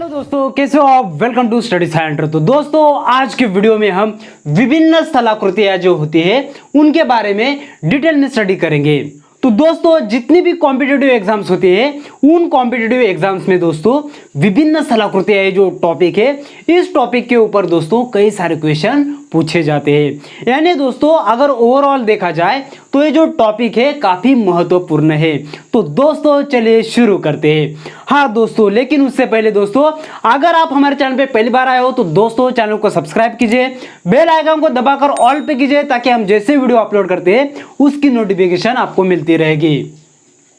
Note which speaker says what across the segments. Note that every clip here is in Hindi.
Speaker 1: हेलो दोस्तों, कैसे हो आप। Welcome to study centre. तो दोस्तों आज के वीडियो में हम विभिन्न स्थलाकृतियां जो होती है उनके बारे में डिटेल में स्टडी करेंगे। तो दोस्तों जितनी भी कॉम्पिटिटिव एग्जाम्स होती है उन कॉम्पिटिटिव एग्जाम्स में दोस्तों विभिन्न स्थलाकृतियां जो टॉपिक है इस टॉपिक के ऊपर दोस्तों कई सारे क्वेश्चन पूछे जाते हैं। यानी दोस्तों अगर ओवरऑल देखा जाए तो ये जो टॉपिक है काफी महत्वपूर्ण है। तो दोस्तों चलिए शुरू करते हैं। हाँ दोस्तों, लेकिन उससे पहले दोस्तों अगर आप हमारे चैनल पे पहली बार आए हो तो दोस्तों चैनल को सब्सक्राइब कीजिए, बेल आइकन को दबाकर ऑल पे कीजिए ताकि हम जैसे वीडियो अपलोड करते हैं उसकी नोटिफिकेशन आपको मिलती रहेगी।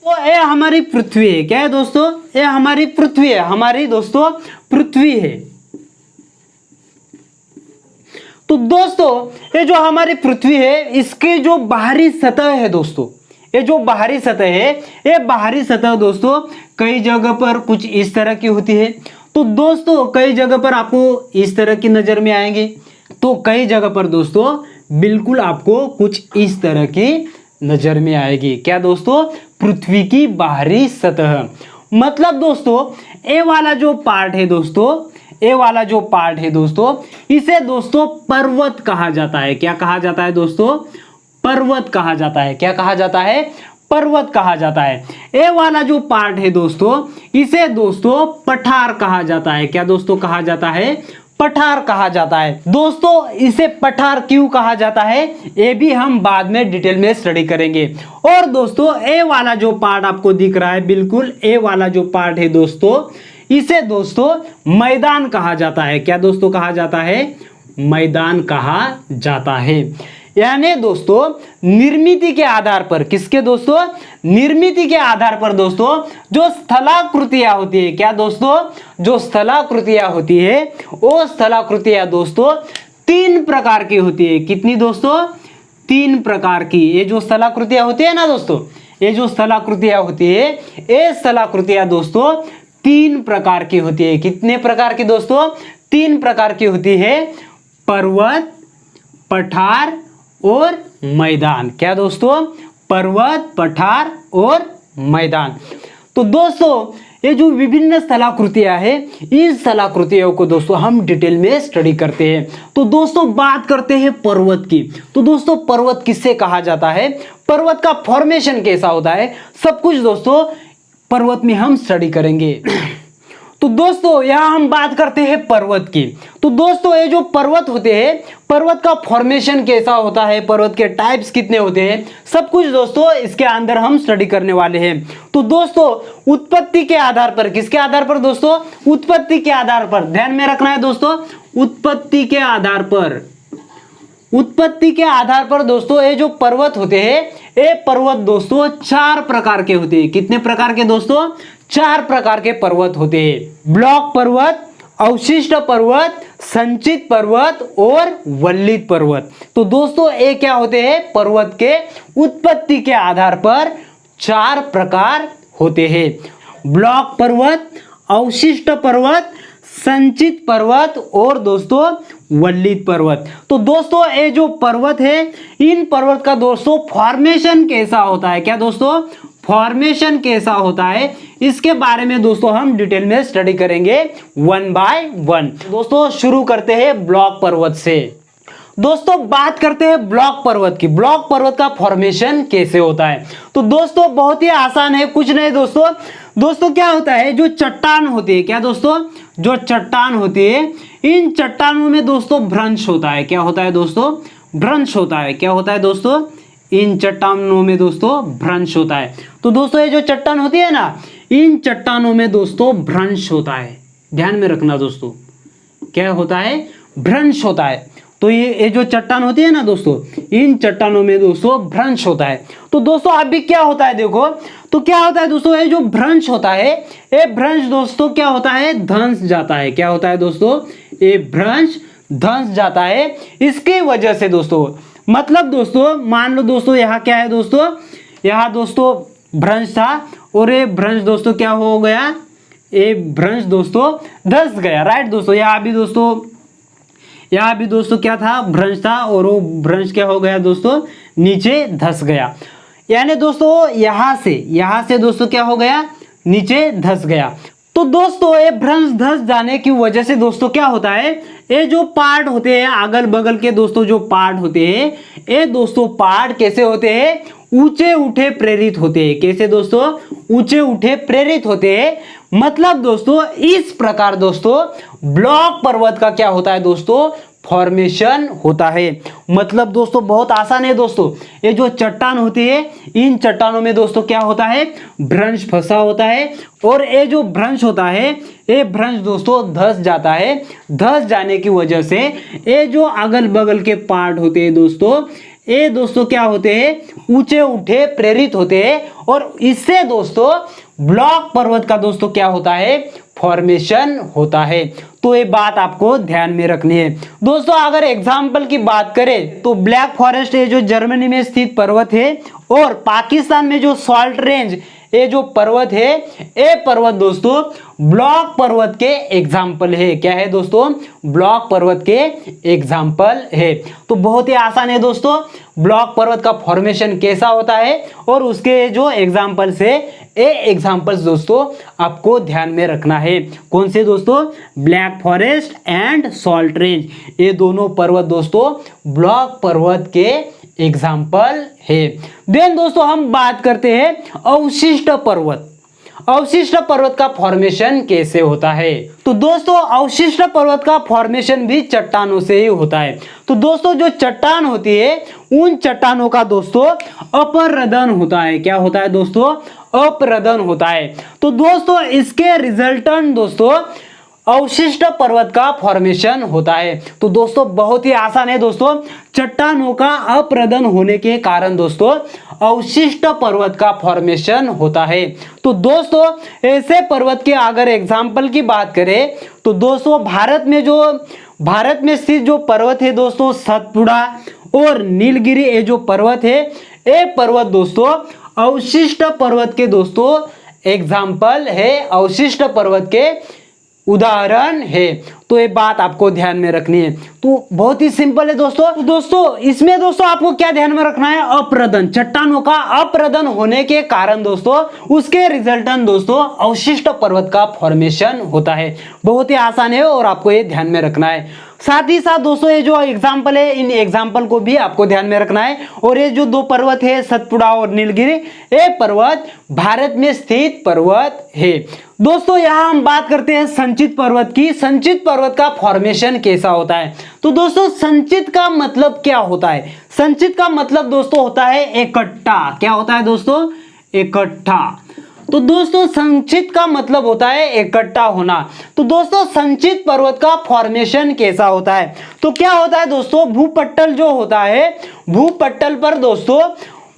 Speaker 1: तो ये हमारी पृथ्वी है। क्या है दोस्तों? ये हमारी पृथ्वी है। हमारी दोस्तों पृथ्वी है। तो दोस्तों ये जो हमारी पृथ्वी है इसके जो बाहरी सतह है दोस्तों, ये जो बाहरी सतह है ये बाहरी सतह दोस्तों कई जगह पर कुछ इस तरह की होती है। तो दोस्तों कई जगह पर आपको इस तरह की नजर में आएंगे, तो कई जगह पर दोस्तों बिल्कुल आपको कुछ इस तरह की नजर में आएगी। क्या दोस्तों? पृथ्वी की बाहरी सतह। मतलब दोस्तों ये वाला जो पार्ट है दोस्तों, ये वाला जो पार्ट है दोस्तों इसे दोस्तों पर्वत कहा जाता है। क्या कहा जाता है दोस्तों? पर्वत कहा जाता है। क्या कहा जाता है? पर्वत कहा जाता है। ये वाला जो पार्ट है दोस्तों इसे दोस्तों पठार कहा जाता है। क्या दोस्तों कहा जाता है? पठार कहा जाता है। दोस्तों इसे पठार क्यों कहा जाता है ये भी हम बाद में डिटेल में स्टडी करेंगे। और दोस्तों ये वाला जो पार्ट आपको दिख रहा है, बिल्कुल ये वाला जो पार्ट है दोस्तों इसे दोस्तों मैदान कहा जाता है। क्या दोस्तों कहा जाता है? मैदान कहा जाता है। यानी दोस्तों निर्मिति के आधार पर, किसके दोस्तों? निर्मिति के आधार पर दोस्तों जो स्थलाकृतियां होती है, क्या दोस्तों? जो स्थलाकृतियां होती है वो स्थलाकृतियां दोस्तों तीन प्रकार की होती है। कितनी दोस्तों? तीन प्रकार की। ये जो स्थलाकृतियां होती है ना दोस्तों, ये जो स्थलाकृतियां होती है ये स्थलाकृतियां दोस्तों तीन प्रकार की होती है। कितने प्रकार की दोस्तों? तीन प्रकार की होती है। पर्वत, पठार और मैदान। क्या दोस्तों? पर्वत, पठार और मैदान। तो दोस्तों ये जो विभिन्न स्थलाकृतियां हैं इन स्थलाकृतियों को दोस्तों हम डिटेल में स्टडी करते हैं। तो दोस्तों बात करते हैं पर्वत की। तो दोस्तों पर्वत किससे कहा जाता है, पर्वत का फॉर्मेशन कैसा होता है, सब कुछ दोस्तों पर्वत में हम स्टडी करेंगे। तो दोस्तों यहां हम बात करते हैं पर्वत की। तो दोस्तों ये जो पर्वत होते हैं, पर्वत का फॉर्मेशन कैसा होता है, पर्वत के टाइप्स कितने होते हैं, सब कुछ दोस्तों इसके अंदर हम स्टडी करने वाले हैं। तो दोस्तों उत्पत्ति के आधार पर, किसके आधार पर दोस्तों? उत्पत्ति के आधार पर। ध्यान में रखना है दोस्तों, उत्पत्ति के आधार पर। उत्पत्ति के आधार पर दोस्तों ये जो पर्वत होते हैं ये पर्वत दोस्तों चार प्रकार के होते हैं। कितने प्रकार के दोस्तों? चार प्रकार के पर्वत होते हैं। ब्लॉक पर्वत, अवशिष्ट पर्वत, संचित पर्वत और वल्लित पर्वत। तो दोस्तों ये क्या होते हैं? पर्वत के उत्पत्ति के आधार पर चार प्रकार होते हैं। ब्लॉक पर्वत, अवशिष्ट पर्वत, संचित पर्वत और दोस्तों वल्लित पर्वत। तो दोस्तों ये जो पर्वत है इन पर्वत का दोस्तों फॉर्मेशन कैसा होता है, क्या दोस्तों? फॉर्मेशन कैसा होता है इसके बारे में दोस्तों हम डिटेल में स्टडी करेंगे वन बाय वन। दोस्तों शुरू करते हैं ब्लॉक पर्वत से। दोस्तों बात करते हैं ब्लॉक पर्वत की। ब्लॉक पर्वत का फॉर्मेशन कैसे होता है? तो दोस्तों बहुत ही आसान है, कुछ नहीं दोस्तों। दोस्तों क्या होता है, जो चट्टान होती है, क्या दोस्तों? जो चट्टान होती है इन चट्टानों में दोस्तों भ्रंश होता है। क्या होता है दोस्तों? भ्रंश होता है। क्या होता है दोस्तों? इन चट्टानों में दोस्तों भ्रंश होता है। तो दोस्तों ये जो चट्टान होती है ना इन चट्टानों में दोस्तों भ्रंश होता है। ध्यान में रखना दोस्तों, क्या होता है? भ्रंश होता है। तो ये जो चट्टान होती है ना दोस्तों इन चट्टानों में दोस्तों भ्रंश होता है। तो दोस्तों अभी क्या होता है देखो, तो क्या होता है दोस्तों ये जो भ्रंश होता है ये भ्रंश दोस्तों क्या होता है? धंस जाता है। क्या होता है दोस्तों? ये भ्रंश धंस जाता है। इसकी वजह से दोस्तों मतलब दोस्तों मान लो दोस्तों यहाँ क्या है दोस्तों, यहाँ दोस्तों भ्रंश था और ये भ्रंश दोस्तों क्या हो गया? ये भ्रंश दोस्तों धंस गया। राइट दोस्तों, यहाँ भी दोस्तों क्या था? भ्रंश था और वो भ्रंश क्या हो गया दोस्तों? नीचे धंस गया। यानी दोस्तों यहाँ से दोस्तों क्या हो गया? नीचे धंस गया। तो तो दोस्तों ये भ्रंश धस जाने की वजह से दोस्तों क्या होता है, ये जो पार्ट होते हैं अगल बगल के दोस्तों जो पार्ट होते हैं, ये दोस्तों पार्ट कैसे होते हैं, ऊंचे उठे प्रेरित होते हैं। कैसे दोस्तों, ऊंचे उठे प्रेरित होते हैं। मतलब दोस्तों इस प्रकार दोस्तों ब्लॉक पर्वत का क्या होता है दोस्तों, फॉर्मेशन होता है। मतलब दोस्तों बहुत आसान है दोस्तों, ये जो चट्टान होती है इन चट्टानों में दोस्तों क्या होता है, भ्रंश फंसा होता है, और ये जो भ्रंश होता है ये भ्रंश दोस्तों धस जाता है। धस जाने की वजह से ये जो अगल बगल के पार्ट होते हैं दोस्तों, ये दोस्तों क्या होते हैं, ऊंचे उठे प्रेरित होते हैं, और इससे दोस्तों ब्लॉक पर्वत का दोस्तों क्या होता है, फॉर्मेशन होता है। तो ये बात आपको ध्यान में रखनी है दोस्तों। अगर एग्जाम्पल की बात करें तो ब्लैक फॉरेस्ट ये जो जर्मनी में स्थित पर्वत है, और पाकिस्तान में जो सॉल्ट रेंज ये जो पर्वत है, ये पर्वत दोस्तों ब्लॉक पर्वत के एग्जाम्पल है। क्या है दोस्तों, ब्लॉक पर्वत के एग्जाम्पल है। तो बहुत ही आसान है दोस्तों, ब्लॉक पर्वत का फॉर्मेशन कैसा होता है और उसके जो एग्जाम्पल्स है, ये एग्जाम्पल्स दोस्तों आपको ध्यान में रखना है। कौन से दोस्तों, black forest and salt range, ये दोनों पर्वत दोस्तों ब्लॉक पर्वत के एग्जाम्पल है। देन दोस्तों हम बात करते हैं अवशिष्ट पर्वत। अवशिष्ट पर्वत का फॉर्मेशन कैसे होता है। तो दोस्तों अवशिष्ट पर्वत का फॉर्मेशन भी चट्टानों से ही होता है। तो दोस्तों जो चट्टान होती है उन चट्टानों का दोस्तों अपरदन होता है। क्या होता है दोस्तों, अपरदन होता है। तो दोस्तों इसके रिजल्टेंट दोस्तों अवशिष्ट पर्वत का फॉर्मेशन होता है। तो दोस्तों बहुत ही आसान है दोस्तों, चट्टानों का अपरदन होने के कारण दोस्तों अवशिष्ट पर्वत का फॉर्मेशन होता है। तो दोस्तों ऐसे पर्वत के अगर एग्जाम्पल की बात करें तो दोस्तों भारत में स्थित जो पर्वत है दोस्तों सतपुड़ा और नीलगिरी, ये जो पर्वत है ये पर्वत दोस्तों अवशिष्ट पर्वत के दोस्तों एग्जाम्पल है, अवशिष्ट पर्वत के उदाहरण है। तो ये बात आपको ध्यान में रखनी है। तो बहुत ही सिंपल है दोस्तों। तो दोस्तों इसमें दोस्तों आपको क्या ध्यान में रखना है, अपरदन, चट्टानों का अपरदन होने के कारण दोस्तों उसके रिजल्टेंट दोस्तों अवशिष्ट पर्वत का फॉर्मेशन होता है। बहुत ही आसान है और आपको ये ध्यान में रखना है। साथ ही साथ दोस्तों ये जो एग्जाम्पल है इन एग्जाम्पल को भी आपको ध्यान में रखना है। और ये जो दो पर्वत है सतपुड़ा और नीलगिरी, ये पर्वत भारत में स्थित पर्वत है। दोस्तों यहाँ हम बात करते हैं संचित पर्वत की। संचित पर्वत का फॉर्मेशन कैसा होता है। तो दोस्तों संचित का मतलब क्या होता है, संचित का मतलब दोस्तों होता है इकट्ठा। क्या होता है दोस्तों, इकट्ठा। तो दोस्तों संचित का मतलब होता है इकट्ठा होना। तो दोस्तों संचित पर्वत का फॉर्मेशन कैसा होता है। तो क्या होता है दोस्तों, भूपट्टल जो होता है, भूपट्टल पर दोस्तों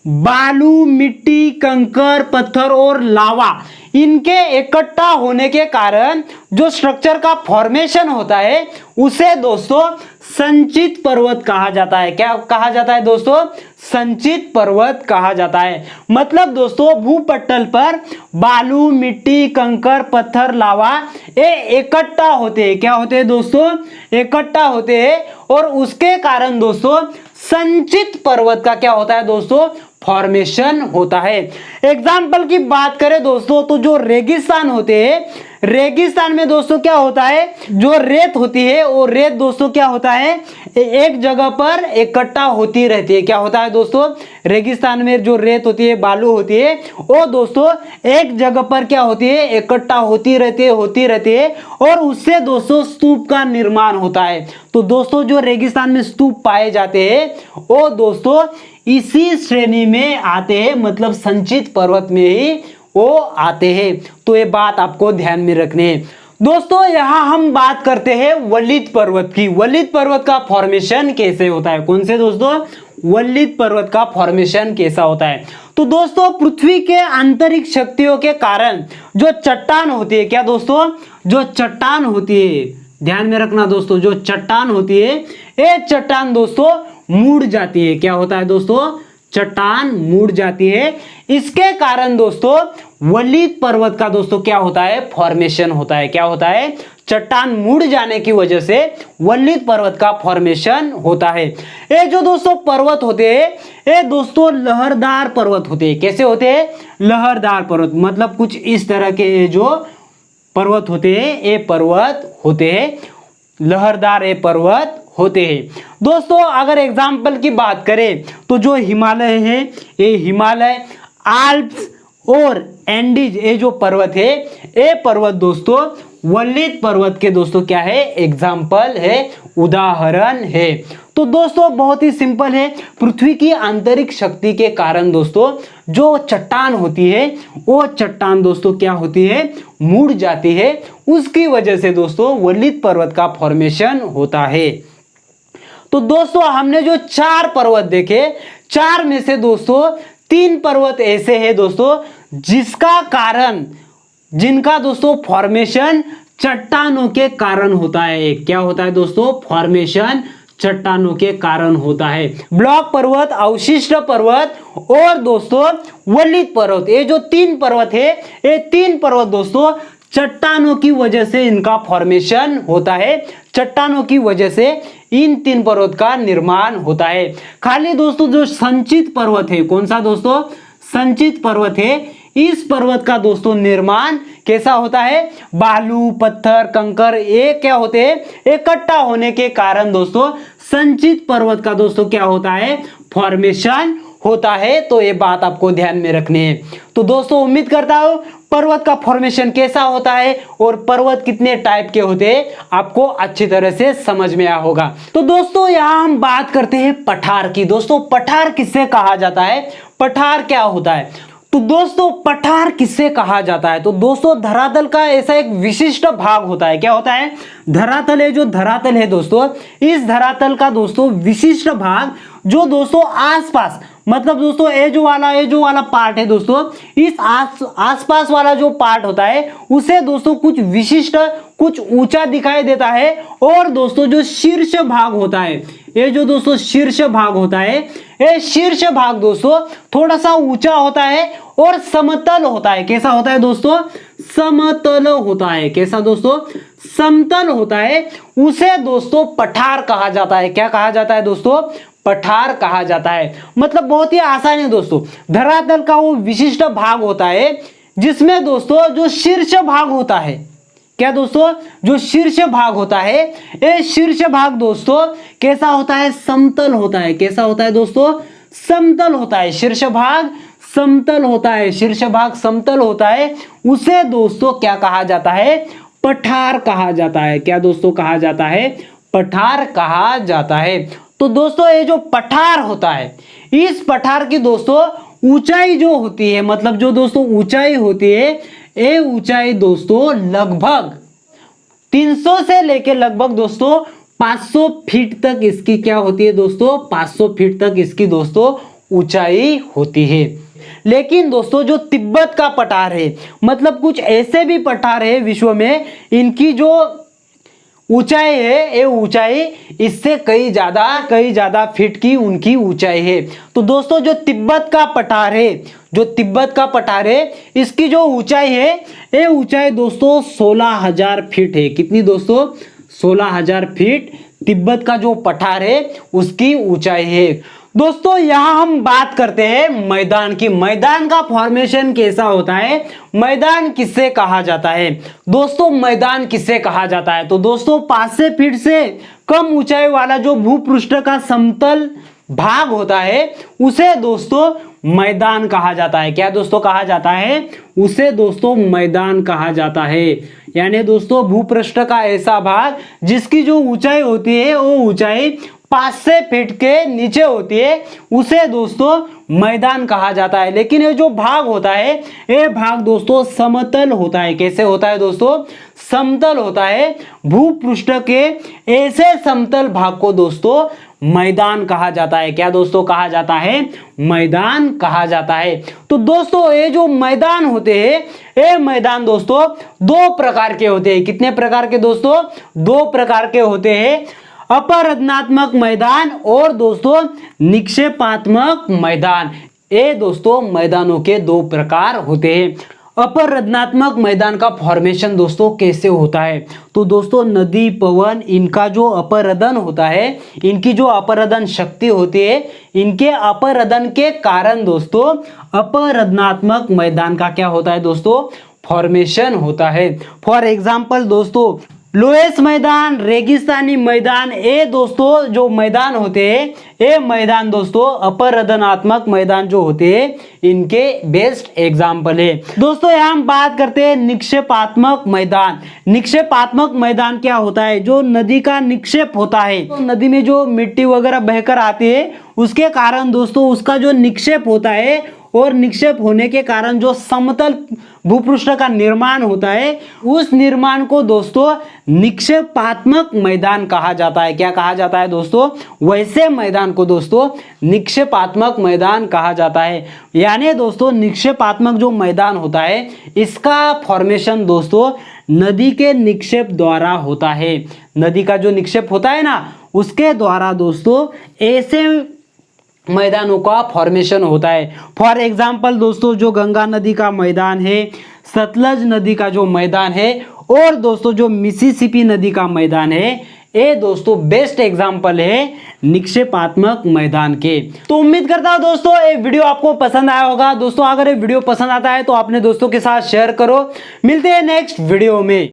Speaker 1: बालू, मिट्टी, कंकर, पत्थर और लावा इनके इकट्ठा होने के कारण जो स्ट्रक्चर का फॉर्मेशन होता है उसे दोस्तों संचित पर्वत कहा जाता है। क्या कहा जाता है दोस्तों, संचित पर्वत कहा जाता है। मतलब दोस्तों भूपट्टल पर बालू, मिट्टी, कंकर, पत्थर, लावा ये इकट्ठा होते हैं। क्या होते हैं दोस्तों, इकट्ठा होते हैं, और उसके कारण दोस्तों संचित पर्वत का क्या होता है दोस्तों, फॉर्मेशन होता है। एग्जाम्पल की बात करें दोस्तों तो जो रेगिस्तान होते हैं, रेगिस्तान में दोस्तों क्या होता है, जो रेत होती है वो रेत दोस्तों क्या होता है, एक जगह पर इकट्ठा होती रहती है। क्या होता है दोस्तों, रेगिस्तान में जो रेत होती है, बालू होती है, वो दोस्तों एक जगह पर क्या होती है, इकट्ठा होती रहती है और उससे दोस्तों स्तूप का निर्माण होता है। तो दोस्तों जो रेगिस्तान में स्तूप पाए जाते हैं वो दोस्तों इसी श्रेणी में आते हैं, मतलब संचित पर्वत में ही वो आते हैं। तो ये बात आपको ध्यान में रखनी है। दोस्तों यहां हम बात करते हैं वल्लित पर्वत की। वल्लित पर्वत का फॉर्मेशन कैसे होता है। कौन से दोस्तों, वल्लित पर्वत का फॉर्मेशन कैसा होता है। तो दोस्तों पृथ्वी के आंतरिक शक्तियों के कारण जो चट्टान होती है, क्या दोस्तों, जो चट्टान होती है, ध्यान में रखना दोस्तों, जो चट्टान होती है ये चट्टान दोस्तों मुड़ जाती है। क्या होता है दोस्तों, चट्टान मुड़ जाती है। इसके कारण दोस्तों वल्लित पर्वत का दोस्तों क्या होता है, फॉर्मेशन होता है। क्या होता है, चट्टान मुड़ जाने की वजह से वल्लित पर्वत का फॉर्मेशन होता है। ये जो दोस्तों पर्वत होते हैं ये दोस्तों लहरदार पर्वत होते हैं। कैसे होते हैं, लहरदार पर्वत, मतलब कुछ इस तरह के जो पर्वत होते हैं, ये पर्वत होते हैं, लहरदार ये पर्वत होते हैं। दोस्तों अगर एग्जाम्पल की बात करें तो जो हिमालय है, ये हिमालय, आल्प्स और एंडीज, ये जो पर्वत है, ये पर्वत दोस्तों वल्लित पर्वत के दोस्तों क्या है, एग्जाम्पल है, उदाहरण है। तो दोस्तों बहुत ही सिंपल है, पृथ्वी की आंतरिक शक्ति के कारण दोस्तों जो चट्टान होती है वो चट्टान दोस्तों क्या होती है, मुड़ जाती है, उसकी वजह से दोस्तों वल्लित पर्वत का फॉर्मेशन होता है। तो दोस्तों हमने जो 4 पर्वत देखे, 4 में से दोस्तों 3 पर्वत ऐसे हैं दोस्तों जिनका दोस्तों फॉर्मेशन चट्टानों के कारण होता है। क्या होता है दोस्तों, फॉर्मेशन चट्टानों के कारण होता है। ब्लॉक पर्वत, अवशिष्ट पर्वत और दोस्तों वल्लित पर्वत, ये जो 3 पर्वत है, ये 3 पर्वत दोस्तों चट्टानों की वजह से इनका फॉर्मेशन होता है, चट्टानों की वजह से इन 3 पर्वत का निर्माण होता है। खाली दोस्तों जो संचित पर्वत है, कौन सा दोस्तों, संचित पर्वत है, इस पर्वत का दोस्तों निर्माण कैसा होता है, बालू, पत्थर, कंकर, ये क्या होते हैं, इकट्ठा होने के कारण दोस्तों संचित पर्वत का दोस्तों क्या होता है, फॉर्मेशन होता है। तो ये बात आपको ध्यान में रखनी है। तो दोस्तों उम्मीद करता हूं पर्वत का फॉर्मेशन कैसा होता है और पर्वत कितने टाइप के होते हैं आपको अच्छी तरह से समझ में आया होगा। तो दोस्तों यहां हम बात करते हैं पठार की। दोस्तों पठार किससे कहा जाता है, पठार क्या होता है, तो दोस्तों पठार किससे कहा जाता है, तो दोस्तों धरातल का ऐसा एक विशिष्ट भाग होता है। क्या होता है, धरातल है, जो धरातल है दोस्तों, इस धरातल का दोस्तों विशिष्ट भाग जो दोस्तों आसपास, मतलब दोस्तों ये जो वाला पार्ट है दोस्तों, इस आसपास वाला जो पार्ट होता है उसे दोस्तों कुछ विशिष्ट, कुछ ऊंचा दिखाई देता है। और दोस्तों जो शीर्ष भाग होता है, ये जो दोस्तों शीर्ष भाग होता है, ये शीर्ष भाग दोस्तों थोड़ा सा ऊंचा होता है और समतल होता है। कैसा होता है दोस्तों, समतल होता है। कैसा दोस्तों, समतल होता है। उसे दोस्तों पठार कहा जाता है। क्या कहा जाता है दोस्तों, पठार कहा जाता है। मतलब बहुत ही आसान है दोस्तों, धरातल का वो विशिष्ट भाग होता है जिसमें दोस्तों जो शीर्ष भाग होता है, क्या दोस्तों, जो शीर्ष भाग होता है, ये शीर्ष भाग दोस्तों कैसा होता है, समतल होता है। कैसा होता है दोस्तों, समतल होता है। शीर्ष भाग समतल होता है, शीर्ष भाग समतल होता है। उसे दोस्तों क्या कहा जाता है, पठार कहा जाता है। क्या दोस्तों कहा जाता है, पठार कहा जाता है। तो दोस्तों ये जो पठार होता है, इस पठार की दोस्तों ऊंचाई जो होती है, मतलब जो दोस्तों ऊंचाई होती है, ये ऊंचाई दोस्तों लगभग 300 से लेके लगभग दोस्तों 500 फीट तक इसकी क्या होती है दोस्तों, 500 फीट तक इसकी दोस्तों ऊंचाई होती है। लेकिन दोस्तों जो तिब्बत का पठार है, मतलब कुछ ऐसे भी पठार है विश्व में, इनकी जो ऊंचाई है, ये ऊंचाई इससे कई ज्यादा फीट की उनकी ऊंचाई है। तो दोस्तों जो तिब्बत का पठार है, जो तिब्बत का पठार है, इसकी जो ऊंचाई है, ये ऊंचाई दोस्तों 16,000 फीट है। कितनी दोस्तों, 16,000 फीट तिब्बत का जो पठार है उसकी ऊंचाई है। दोस्तों यहां हम बात करते हैं मैदान की। मैदान का फॉर्मेशन कैसा होता है, मैदान किससे कहा जाता है दोस्तों, मैदान किससे कहा जाता है, तो दोस्तों 500 फीट से कम ऊंचाई वाला जो भूपृष्ठ का समतल भाग होता है उसे दोस्तों मैदान कहा जाता है। क्या दोस्तों कहा जाता है, उसे दोस्तों मैदान कहा जाता है। यानी दोस्तों भूपृष्ठ का ऐसा भाग जिसकी जो ऊंचाई होती है वो ऊंचाई 500 फीट के नीचे होती है, उसे दोस्तों मैदान कहा जाता है। लेकिन ये जो भाग होता है, ये भाग दोस्तों समतल होता है। कैसे होता है दोस्तों, समतल होता है। भूपृष्ठ के ऐसे समतल भाग को दोस्तों मैदान कहा जाता है। क्या दोस्तों कहा जाता है, मैदान कहा जाता है। तो दोस्तों ये जो मैदान होते हैं, ये मैदान दोस्तों 2 प्रकार के होते हैं। कितने प्रकार के दोस्तों, 2 प्रकार के होते हैं। अपरदनात्मक मैदान और दोस्तों निक्षेपात्मक मैदान। ये दोस्तों मैदानों के 2 प्रकार होते हैं। अपरदनात्मक मैदान का फॉर्मेशन दोस्तों कैसे होता है, तो दोस्तों नदी, पवन, इनका जो अपरदन होता है, इनकी जो अपरदन शक्ति होती है, इनके अपरदन के कारण दोस्तों अपरदनात्मक मैदान का क्या होता है दोस्तों, फॉर्मेशन होता है। फॉर एग्जाम्पल दोस्तों, लोएस मैदान, रेगिस्तानी मैदान, ये दोस्तों जो मैदान होते हैं, ये मैदान दोस्तों अपरदनात्मक मैदान जो होते हैं, इनके बेस्ट एग्जाम्पल है। दोस्तों यहाँ हम बात करते हैं निक्षेपात्मक मैदान। निक्षेपात्मक मैदान क्या होता है? जो नदी का निक्षेप होता है, तो नदी में जो मिट्टी वगैरह बहकर आती है, उसके कारण दोस्तों उसका जो निक्षेप होता है, और निक्षेप होने के कारण जो समतल भूपृष्ठ का निर्माण होता है, उस निर्माण को दोस्तों निक्षेपात्मक मैदान कहा जाता है। क्या कहा जाता है दोस्तों? वैसे मैदान को दोस्तों निक्षेपात्मक मैदान कहा जाता है। यानी दोस्तों निक्षेपात्मक जो मैदान होता है, इसका फॉर्मेशन दोस्तों नदी के निक्षेप द्वारा होता है। नदी का जो निक्षेप होता है ना, उसके द्वारा दोस्तों ऐसे मैदानों का फॉर्मेशन होता है। फॉर एग्जाम्पल दोस्तों, जो गंगा नदी का मैदान है, सतलज नदी का जो मैदान है, और दोस्तों जो मिसिसिपी नदी का मैदान है, ये दोस्तों बेस्ट एग्जाम्पल है निक्षेपात्मक मैदान के। तो उम्मीद करता हूं दोस्तों ये वीडियो आपको पसंद आया होगा। दोस्तों अगर ये वीडियो पसंद आता है तो अपने दोस्तों के साथ शेयर करो। मिलते हैं नेक्स्ट वीडियो में।